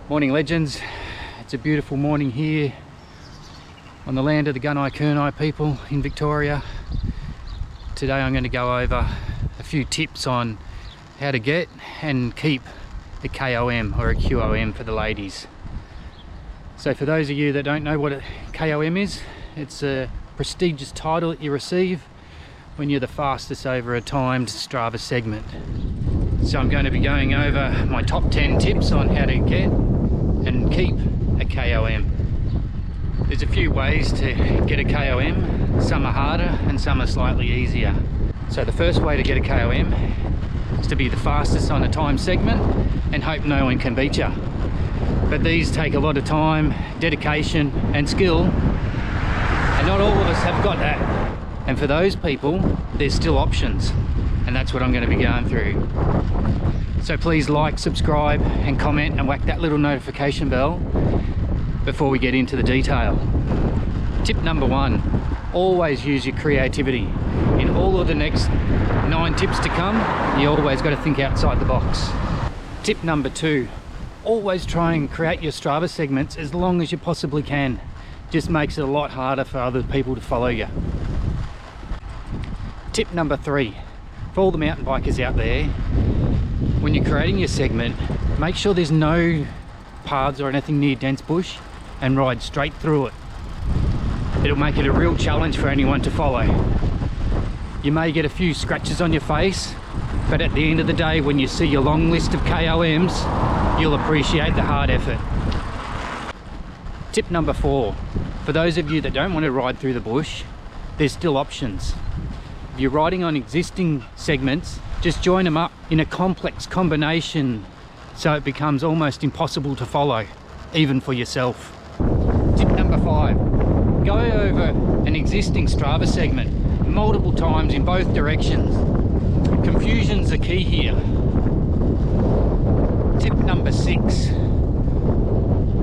Morning legends, it's a beautiful morning here on the land of the Gunai people in Victoria. Today I'm going to go over a few tips on how to get and keep a KOM or a QOM for the ladies. So for those of you that don't know what a KOM is, it's a prestigious title that you receive when you're the fastest over a timed Strava segment. So I'm going to be going over my top 10 tips on how to get and keep a KOM. There's a few ways to get a KOM. Some are harder and some are slightly easier. So the first way to get a KOM is to be the fastest on a time segment and hope no one can beat you. But these take a lot of time, dedication and skill, and not all of us have got that. And for those people, there's still options, and that's what I'm going to be going through. So please like, subscribe and comment and whack that little notification bell before we get into the detail. Tip number 1, always use your creativity. In all of the next 9 tips to come, you always got to think outside the box. Tip number 2, always try and create your Strava segments as long as you possibly can. Just makes it a lot harder for other people to follow you. Tip number 3, for all the mountain bikers out there, when you're creating your segment, make sure there's no paths or anything near dense bush and ride straight through it. It'll make it a real challenge for anyone to follow. You may get a few scratches on your face, but at the end of the day, when you see your long list of KOMs, you'll appreciate the hard effort. Tip number 4, for those of you that don't want to ride through the bush, there's still options. If you're riding on existing segments, just join them up in a complex combination so it becomes almost impossible to follow, even for yourself. Tip number 5, go over an existing Strava segment multiple times in both directions. Confusion's the key here. Tip number 6,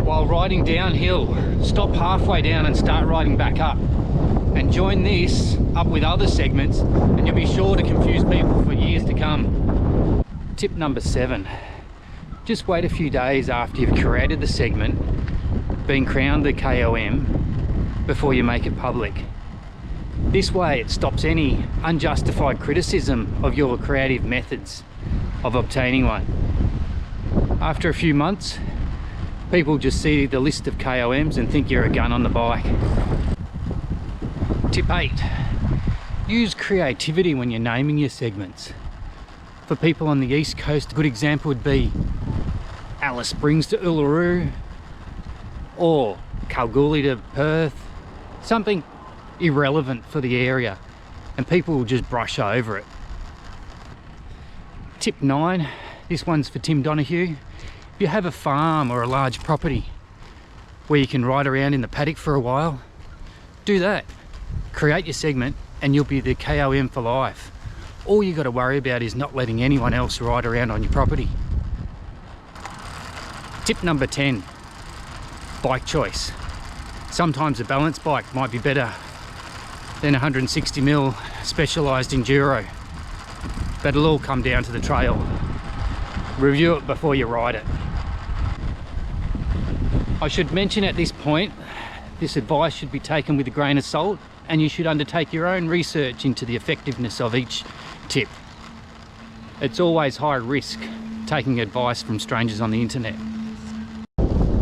while riding downhill, stop halfway down and start riding back up. And join this up with other segments and you'll be sure to confuse people for years to come. Tip number 7, just wait a few days after you've created the segment, being crowned the KOM, before you make it public. This way it stops any unjustified criticism of your creative methods of obtaining one. After a few months, people just see the list of KOMs and think you're a gun on the bike. Tip 8, use creativity when you're naming your segments. For people on the East Coast, a good example would be Alice Springs to Uluru or Kalgoorlie to Perth, something irrelevant for the area, and people will just brush over it. Tip 9, this one's for Tim Donahue. If you have a farm or a large property where you can ride around in the paddock for a while, do that. Create your segment and you'll be the KOM for life. All you got to worry about is not letting anyone else ride around on your property. Tip number 10, bike choice. Sometimes a balance bike might be better than 160mm specialised enduro, but it'll all come down to the trail. Review it before you ride it. I should mention at this point, this advice should be taken with a grain of salt, and you should undertake your own research into the effectiveness of each tip. It's always high risk taking advice from strangers on the internet.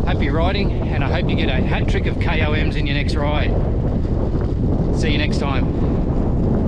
Happy riding, and I hope you get a hat trick of KOMs in your next ride. See you next time.